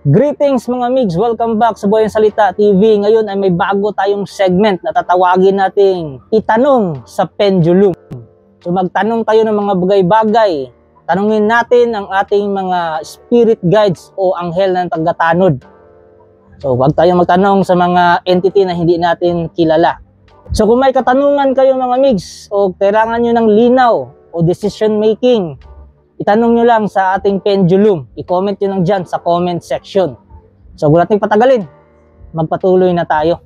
Greetings mga migs! Welcome back sa Boyang Salita TV. Ngayon ay may bago tayong segment na tatawagin nating Itanong sa Pendulum. So magtanong tayo ng mga bagay-bagay. Tanungin natin ang ating mga spirit guides o anghel na tagatanod. So huwag tayong magtanong sa mga entity na hindi natin kilala. So kung may katanungan kayo mga migs o kailangan nyo ng linaw o decision making, itanong nyo lang sa ating pendulum. I-comment nyo lang dyan sa comment section. So, huwag natin patagalin. Magpatuloy na tayo.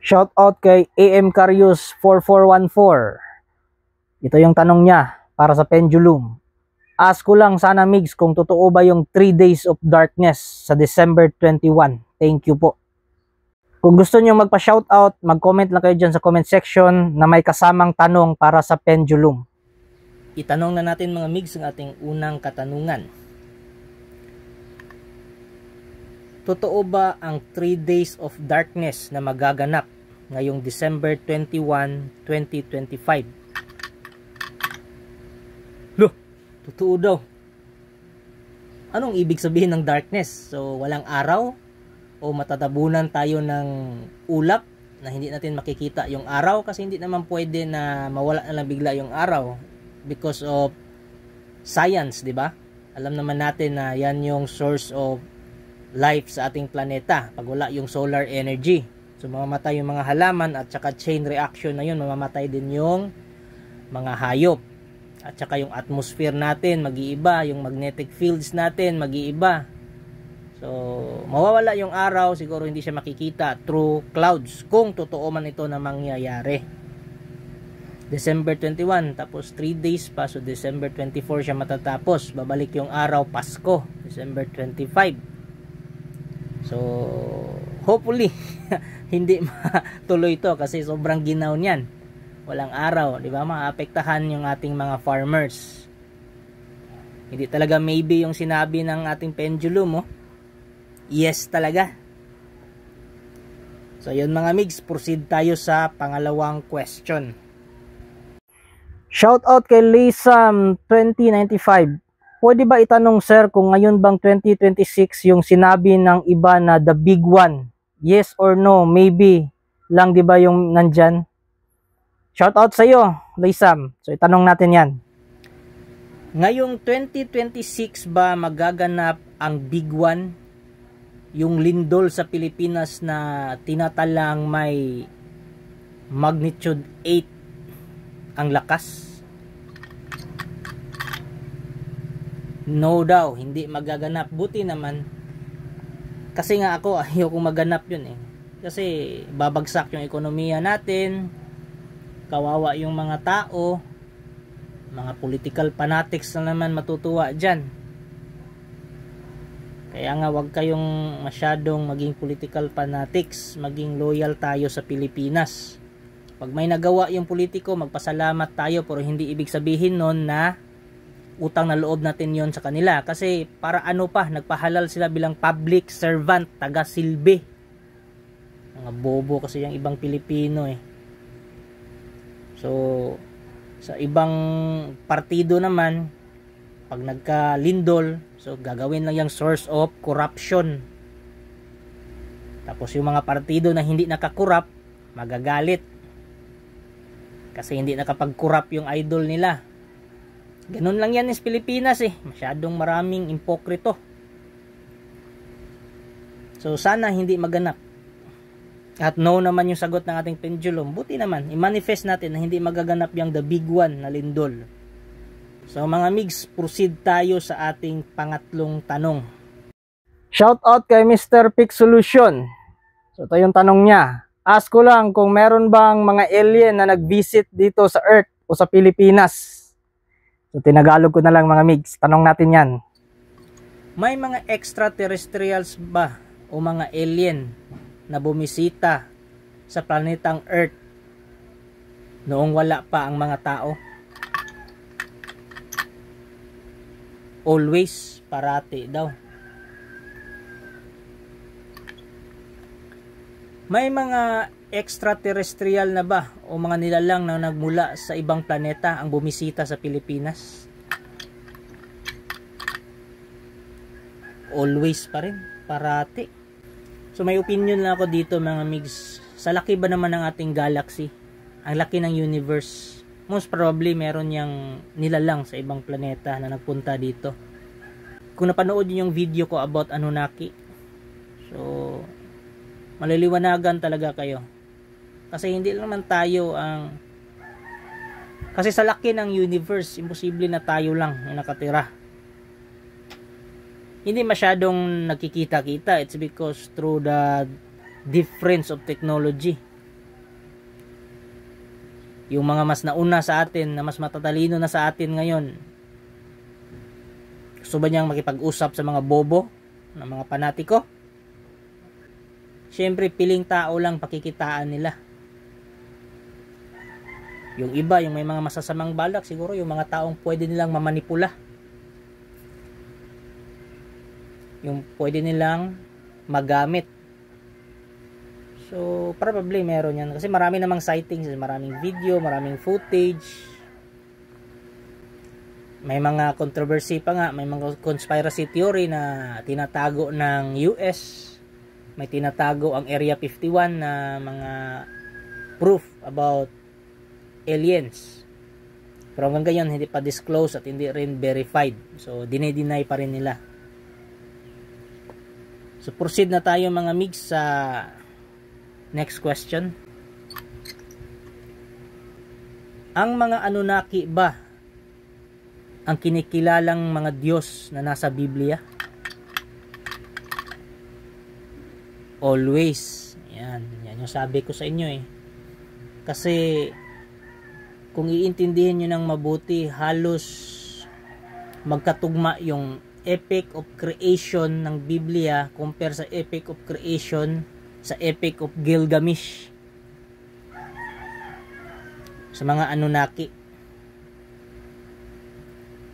Shout out kay AM Carius 4414. Ito yung tanong niya para sa pendulum. Ask ko lang sana migs kung totoo ba yung 3 days of darkness sa December 21. Thank you po. Kung gusto niyo magpa-shoutout, mag-comment lang kayo dyan sa comment section na may kasamang tanong para sa pendulum. Itanong na natin mga migs ang ating unang katanungan. Totoo ba ang 3 days of darkness na magaganap ngayong December 21, 2025? Totoo daw. Anong ibig sabihin ng darkness? So, walang araw? O matatabunan tayo ng ulap na hindi natin makikita yung araw? Kasi hindi naman pwede na mawala na lang bigla yung araw because of science, di ba? Alam naman natin na yan yung source of life sa ating planeta. Pag wala yung solar energy. So, mamamatay yung mga halaman at saka chain reaction na yun, mamamatay din yung mga hayop. At saka yung atmosphere natin mag-iiba, yung magnetic fields natin mag-iiba. So, mawawala yung araw, siguro hindi siya makikita through clouds kung totoo man ito na mangyayari. December 21, tapos 3 days pa, so December 24 siya matatapos. Babalik yung araw, Pasko, December 25. So, hopefully, hindi matuloy ito kasi sobrang ginaw niyan. Walang araw, di ba? Maapektahan yung ating mga farmers. Hindi talaga maybe yung sinabi ng ating pendulum, oh. Yes talaga. So, yun mga migs, proceed tayo sa pangalawang question. Shout out kay Lisam 2095. Pwede ba itanong sir kung ngayon bang 2026 yung sinabi ng iba na the big one? Yes or no? Maybe lang, di ba yung nandyan? Shout out sa iyo, Lisam. So itanong natin 'yan. Ngayong 2026 ba magaganap ang big one? Yung lindol sa Pilipinas na tinatalang may magnitude 8 ang lakas? No daw, hindi magaganap. Buti naman. Kasi nga ako ayoko maganap 'yun eh. Kasi babagsak yung ekonomiya natin. Kawawa yung mga tao, mga political fanatics na naman matutuwa dyan. Kaya nga wag kayong masyadong maging political fanatics, maging loyal tayo sa Pilipinas. Pag may nagawa yung politiko, magpasalamat tayo, pero hindi ibig sabihin nun na utang na loob natin yon sa kanila. Kasi para ano pa, nagpahalal sila bilang public servant, taga-silbi. Mga bobo kasi yung ibang Pilipino eh. So, sa ibang partido naman, pag nagka-lindol, so gagawin lang yung source of corruption. Tapos yung mga partido na hindi nakakorrupt, magagalit. Kasi hindi nakapag-corrupt yung idol nila. Ganun lang yan sa Pilipinas eh. Masyadong maraming impokrito. So, sana hindi maganap. At no naman yung sagot ng ating pendulum. Buti naman, i-manifest natin na hindi magaganap yung the big one na lindol. So mga migs, proceed tayo sa ating pangatlong tanong. Shout out kay Mr. Pick Solution. So ito yung tanong niya. Ask ko lang kung meron bang mga alien na nag-visit dito sa Earth o sa Pilipinas. So tinagalog ko na lang mga migs. Tanong natin yan. May mga extraterrestrials ba o mga alien na bumisita sa planetang Earth noong wala pa ang mga tao? Always, parati daw. May mga extraterrestrial na ba o mga nilalang na nagmula sa ibang planeta ang bumisita sa Pilipinas? Always pa rin, parati. So may opinion lang ako dito mga migs. Sa laki ba naman ng ating galaxy, ang laki ng universe, most probably meron yang nilalang sa ibang planeta na nagpunta dito. Kung napanood niyo yung video ko about Anunnaki, so maliliwanagan talaga kayo. Kasi hindi naman tayo ang... Kasi sa laki ng universe, imposible na tayo lang yung nakatira. Hindi masyadong nakikita-kita. It's because through the difference of technology. Yung mga mas nauna sa atin, na mas matatalino na sa atin ngayon, gusto ba niyang makipag-usap sa mga bobo, na mga panatiko? Siyempre, piling tao lang pakikitaan nila. Yung iba, yung may mga masasamang balak, siguro yung mga taong pwede nilang mamanipula. Yung pwede nilang magamit. So, probably meron yan. Kasi marami namang sightings, maraming video, maraming footage. May mga controversy pa nga, may mga conspiracy theory na tinatago ng US. May tinatago ang Area 51 na mga proof about aliens. Pero hanggang ngayon, hindi pa disclosed at hindi rin verified. So, dinay-deny pa rin nila. So, proceed na tayo mga migs sa next question. Ang mga Anunnaki ba ang kinikilalang mga Diyos na nasa Biblia? Always. Yan yung sabi ko sa inyo eh. Kasi kung iintindihin nyo ng mabuti, halos magkatugma yung epic of creation ng Biblia compare sa epic of creation sa epic of Gilgamesh sa mga Anunnaki.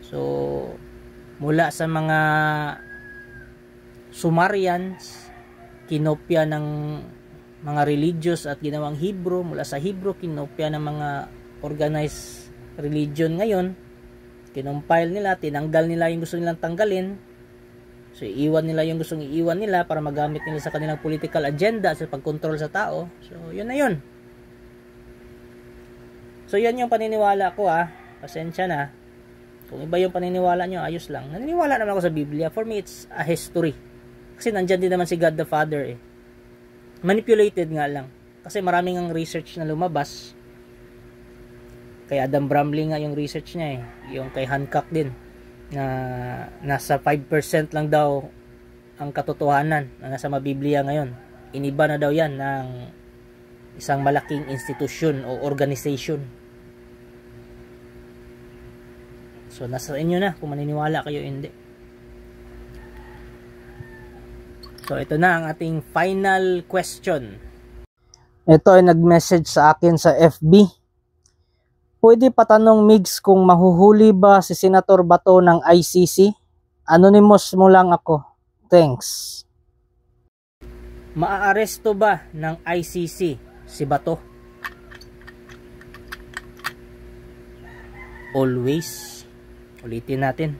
So mula sa mga Sumerians, kinopya ng mga religious at ginawang Hebrew. Mula sa Hebrew, kinopya ng mga organized religion ngayon. Kinompile nila, tinanggal nila yung gusto nilang tanggalin. So, iiwan nila yung gustong iiwan nila para magamit nila sa kanilang political agenda sa pagkontrol sa tao. So, yun na yun. So, yan yung paniniwala ko Pasensya na. Kung iba yung paniniwala nyo, ayos lang. Naniniwala naman ako sa Biblia. For me, it's a history. Kasi nandyan din naman si God the Father eh. Manipulated nga lang. Kasi maraming ang research na lumabas. Kay Adam Bramley nga yung research niya eh. Yung kay Hancock din. Na nasa 5% lang daw ang katotohanan na nasa Biblia ngayon. Iniba na daw yan ng isang malaking institusyon o organization. So nasa inyo na kung maniniwala kayo hindi. So, ito na ang ating final question. Ito ay nag-message sa akin sa FB. Pwede patanong Migs kung mahuhuli ba si Senator Bato ng ICC? Anonymous mo lang ako. Thanks. Maaaresto ba ng ICC si Bato? Always. Ulitin natin.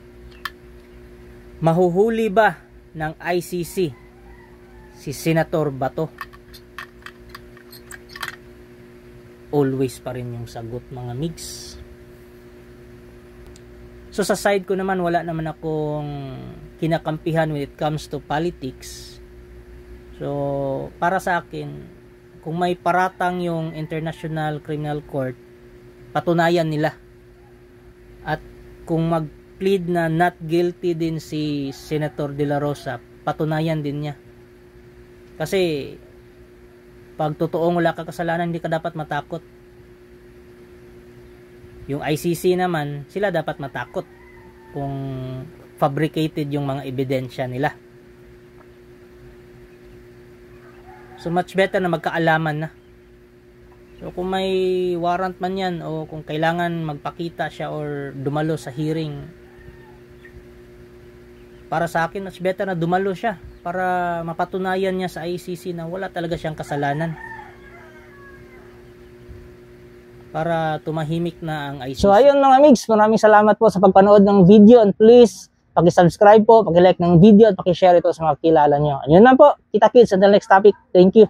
Mahuhuli ba ng ICC si Senator Bato? Always pa rin yung sagot mga migs. So sa side ko naman, wala naman akong kinakampihan when it comes to politics. So para sa akin, kung may paratang yung International Criminal Court, patunayan nila. At kung mag-plead na not guilty din si Senator De La Rosa, patunayan din niya. Kasi pag totoong wala ka kasalanan, hindi ka dapat matakot. Yung ICC naman, sila dapat matakot kung fabricated yung mga ebidensya nila. So much better na magkaalaman na. So kung may warrant man yan o kung kailangan magpakita siya or dumalo sa hearing, para sa akin much better na dumalo siya para mapatunayan niya sa ICC na wala talaga siyang kasalanan. Para tumahimik na ang ICC. So ayun mga migs, maraming salamat po sa pagpanood ng video, and please paki-subscribe po, paki-like ng video at paki-share ito sa mga kilala nyo. Ayun na po, kita-kits sa the next topic. Thank you.